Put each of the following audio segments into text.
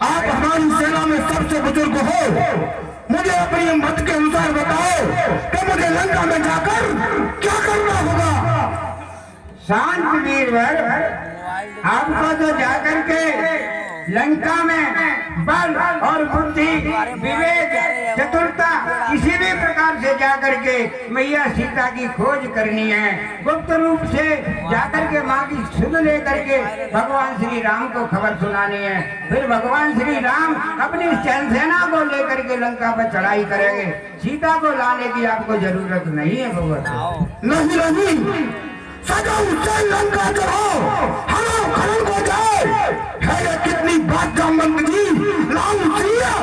आप हमारी सेना में सबसे बुजुर्ग हो, मुझे अपनी मत के अनुसार बताओ कि मुझे लंका में जाकर क्या करना होगा। शांत वीरवर, आपको तो जाकर के लंका में बल और बुद्धि, विवेक, चतुरता किसी भी प्रकार से जाकर के मैया सीता की खोज करनी है। गुप्त रूप से जाकर के माँ की सुध लेकर के भगवान श्री राम को खबर सुनानी है। फिर भगवान श्री राम अपनी सेना को लेकर के लंका पर चढ़ाई करेंगे। सीता को लाने की आपको जरूरत नहीं है भगवान। नहीं, सजल से लंका चढ़ो, हरो खरन को जाए। है कितनी बात का मंत्र जी, लाऊं सिया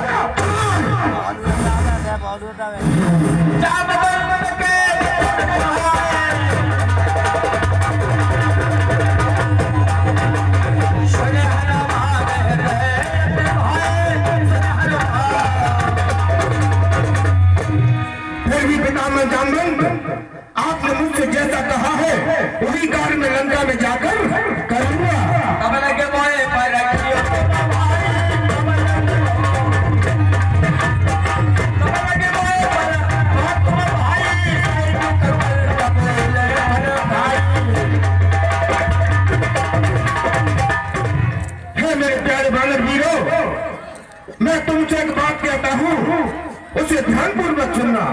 फिर भी पिता में जामन, आपने मुझसे जैसा कहा है उसी कार्य में लंका में जाकर करूंगा। हे मेरे प्यारे बालक वीरों, मैं तुमसे एक बात कहता हूँ, उसे ध्यानपूर्वक सुनना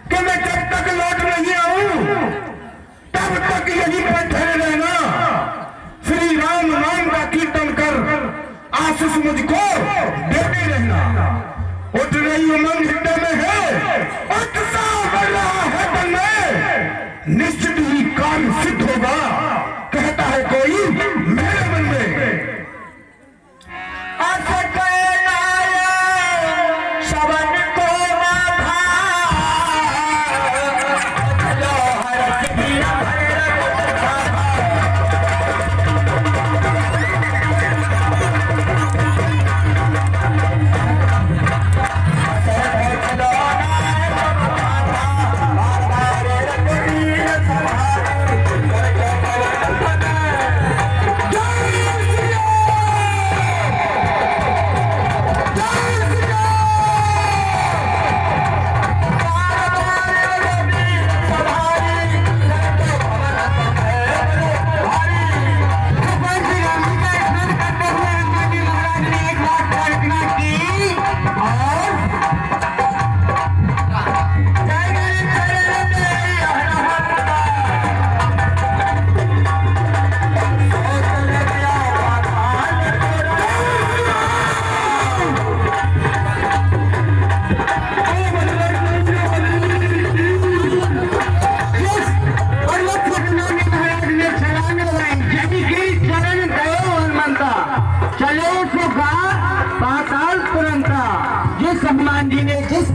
कि मैं जब तक लौट नहीं आऊं तब तक यहीं पर ठहरे रहना। श्री राम नाम का कीर्तन कर आशीष मुझको देते रहना। उठ रही उमंग हृदय में है, उत्साह बढ़ रहा है मन में, निश्चित ही कार्य सिद्ध होगा। कहता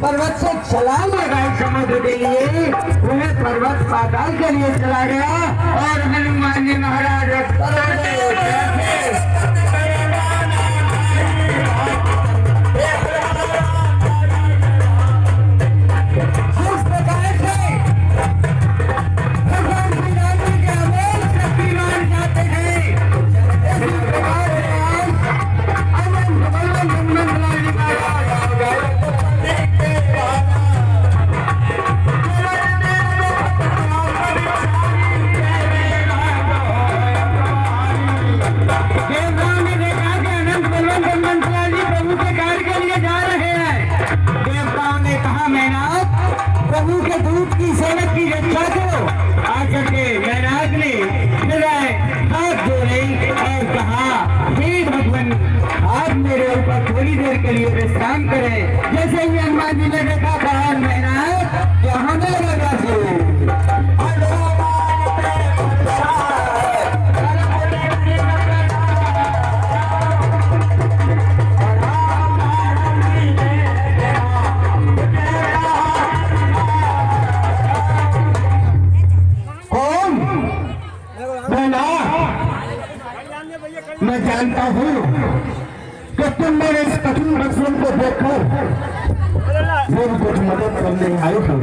पर्वत से छलांग लगाई समुद्र के लिए, वह पर्वत पाताल के लिए चला गया और हनुमान जी महाराज थोड़ी देर के लिए विश्राम करें। जैसे ही हनुमान जी ने देखा भगवान मेहनाथ यहाँ लगा मैं जानता हूँ कि तुम मेरे इस कठिन मसलन को देखो मेरी कुछ मदद करने आए हो,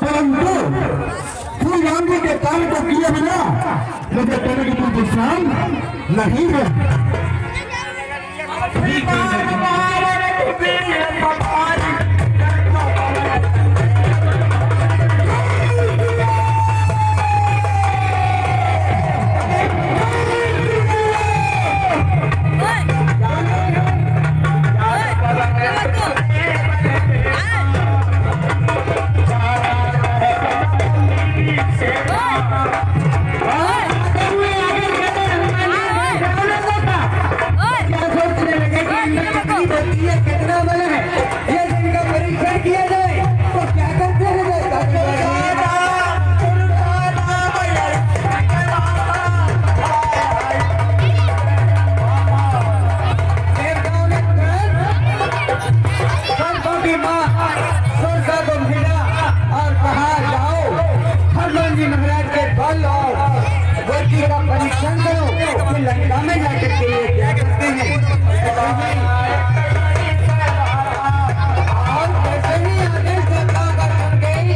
परंतु तू गांधी के काम को किए बिना मुझे तेरे की कोई विश्राम नहीं है। परीक्षण करो कि लंका में जाकर के ये क्या करते हैं और कैसे भी आगे श्रद्धा कर गई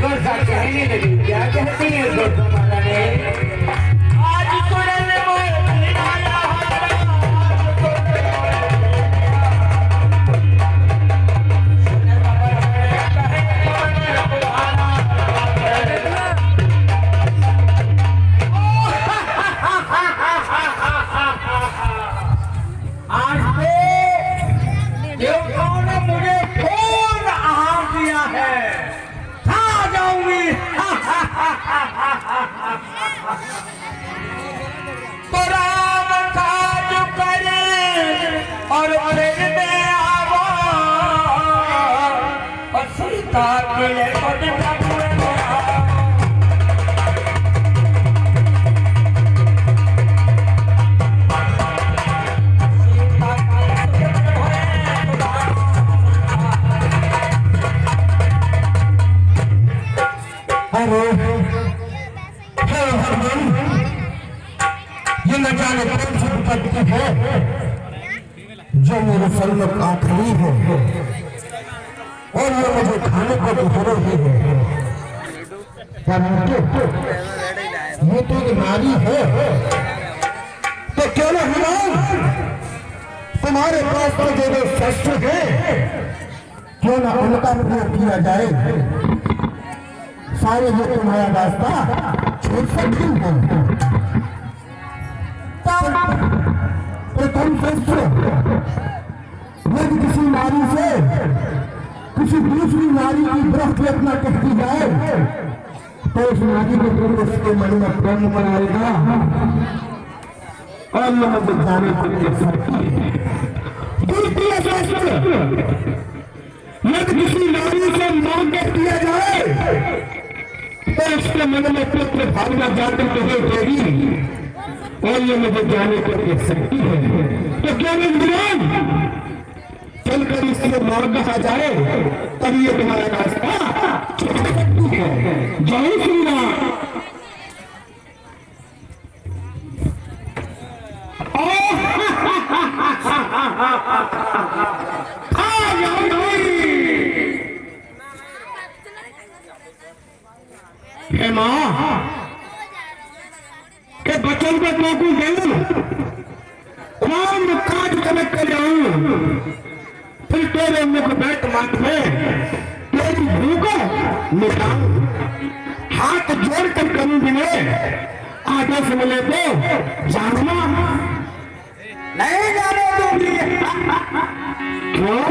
तो कहने लगी। क्या कहती है श्रद्धा माता ने? और सीता के ये न जाने कौन सी विपत्ति है जो मेरे सर में काट रही है और ये मुझे खाने को तो हो रही है। ये तो एक नारी है तो क्यों ना हनुमान तुम्हारे पास तो जो शस्त्र है क्यों ना उनका प्रयोग किया जाए। सारे जो तुम्हारा रास्ता छोड़ सकती हो तो तुम सोचो यदि किसी नारी से किसी दूसरी नारी की ब्रह वेदना कहती जाए तो उस नारी के प्रति उसके मन में प्रेम बनाएगा और ये जाने के सकती है। दूसरी शास्त्र यदि किसी नारी से मौत कह दिया जाए तो उसके मन में पुत्र भावना जाकर के देगी और ये मुझे जाने को देख सकती है। तो क्या विद्वान चलकर इससे मार्ग आ जाए तब ये तुम्हारा रास्ता छूट सकती है। जय श्री राम। हे माँ के बचन को टोकू जाऊं, कौन काज कनेक्ट कर जाऊं, फिर तेरे मुख बैठ माथ में तेरी भूख मिटाऊं। हाथ जोड़ कर करूं विनय, आदेश मिले तो जानना नहीं जाने दूंगी। क्यों?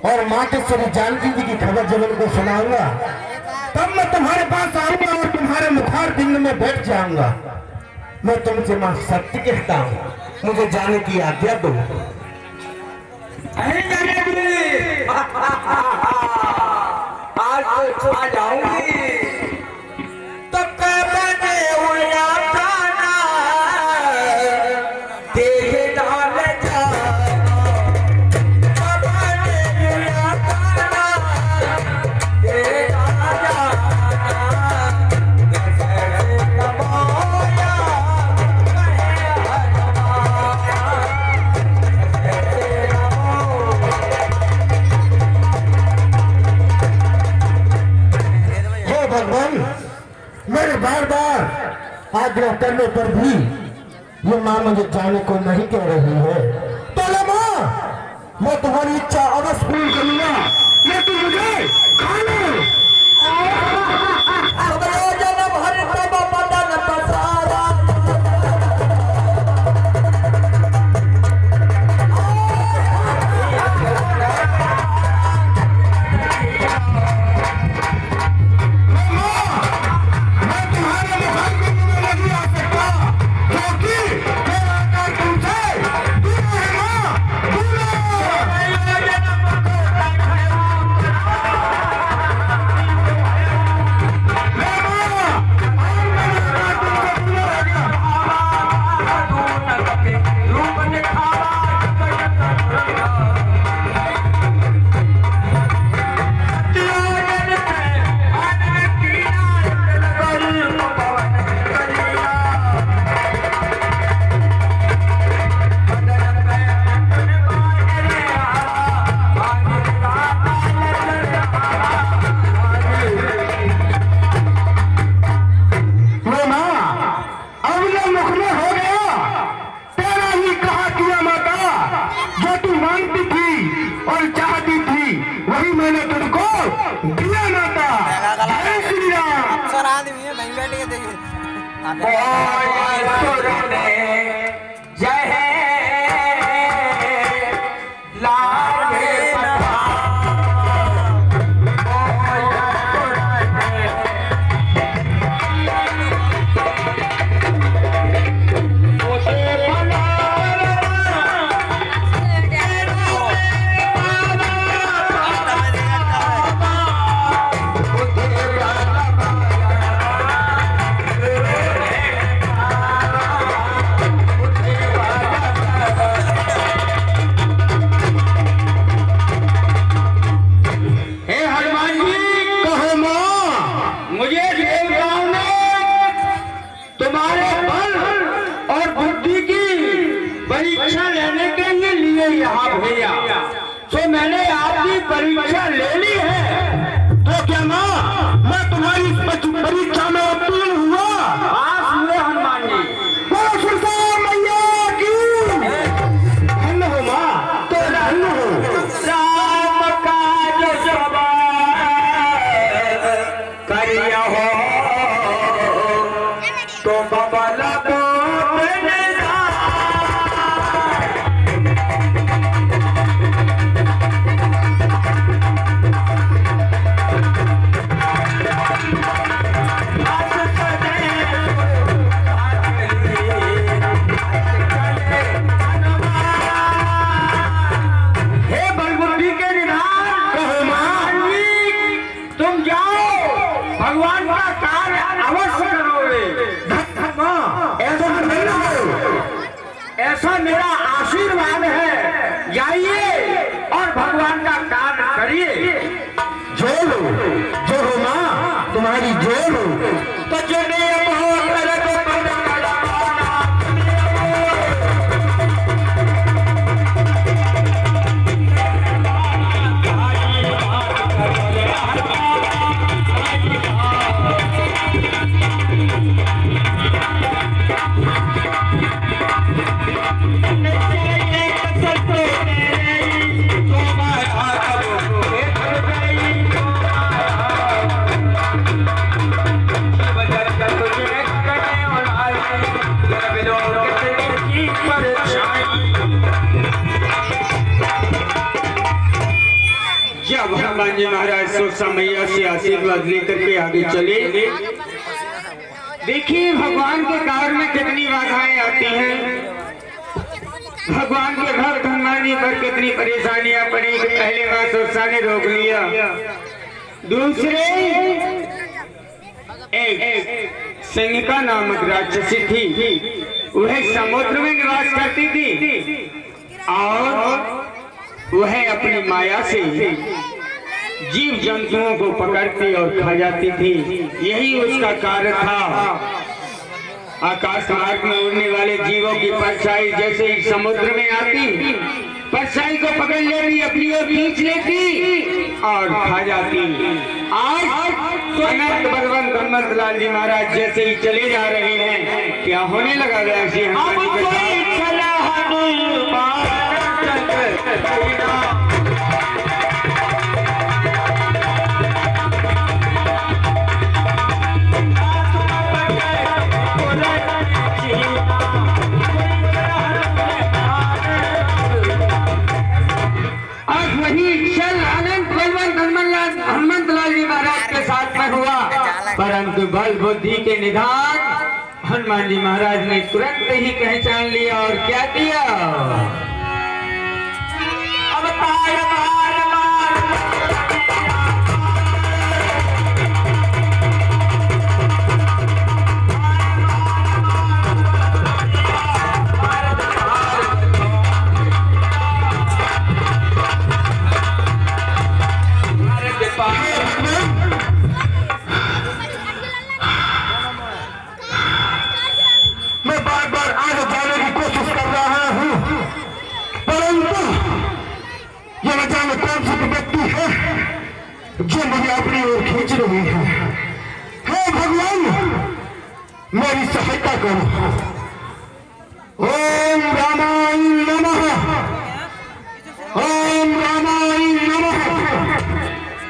और मातेश्वरी जानकी जी की खबर जब उनको सुनाऊंगा तब मैं तुम्हारे पास आऊंगा और तुम्हारे मुखार बिंद में बैठ जाऊंगा। मैं तुमसे मां सत्य कहता हूँ, मुझे जाने की आज्ञा दो। आज तो आ जाऊंगी तो कहने हुआ जाना देखे डाल मेरे बार बार आग्रह करने पर भी ये माँ मुझे जाने को नहीं कह रही है। तो माँ, मैं तुम्हारी इच्छा अवश्य पूर्ण करूंगा, लेकिन मुझे खा लो। तो मैंने आपकी परीक्षा ले ली है। तो क्या माँ, मैं तुम्हारी परीक्षा में उत्तीर्ण हुआ? हनुमान जी महाराज सोचा मैया से आशीर्वाद लेकर के आगे चले। देखिए भगवान के कार्य में कितनी बाधाएं आती हैं। भगवान के भक्त हनुमान जी पर कितनी परेशानियां पड़ी कि पहले माँ सोचा ने रोक लिया। दूसरे एक सैनिका नामक राक्षसी थी, वह समुद्र में निवास करती थी और वह अपनी माया से जीव जंतुओं को पकड़ती और खा जाती थी। यही उसका कार्य था। आकाश मार्ग में उड़ने वाले जीवों की परछाई जैसे ही समुद्र में आती, परछाई को पकड़ लेती, अपनी ओर खींच लेती और खा जाती। आज अनंत बलवंत हनुमत लाल जी महाराज जैसे ही चले जा रहे हैं, क्या होने लगा वैसे हनुमान जी के साथ। हनुमत लाल जी महाराज के साथ में हुआ, परंतु बल बुद्धि के निधान हनुमान जी महाराज ने तुरंत ही पहचान लिया और क्या किया। मैं बार बार आगे जाने की कोशिश कर रहा हूँ, परंतु ये न जाने कौन सी व्यक्ति है जो मुझे अपनी ओर खींच रही है। हे भगवान, मेरी सहायता करो। ओम रामाय नमः, ओम रामाय नमः,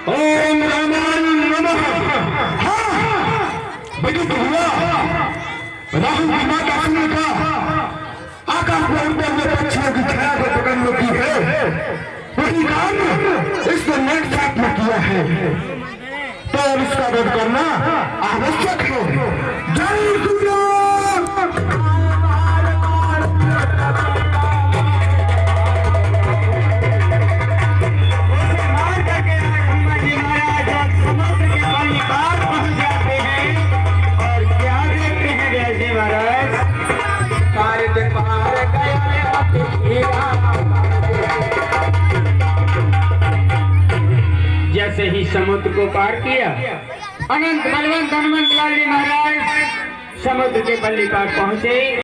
ओम रामाय नमः। हाँ, बेटी तो हुआ राहुल की माता सुनी का आकाश में उड़ते हुए पक्षियों की छाया को पकड़ने की है, वही काम इसने नेट साथ में किया है, तो अब इसका वध करना आवश्यक है। जय श्री राम। जैसे ही समुद्र को पार किया, अनंत बलवंत हनुमत लाल जी महाराज समुद्र के पल्ली पार पहुंचे।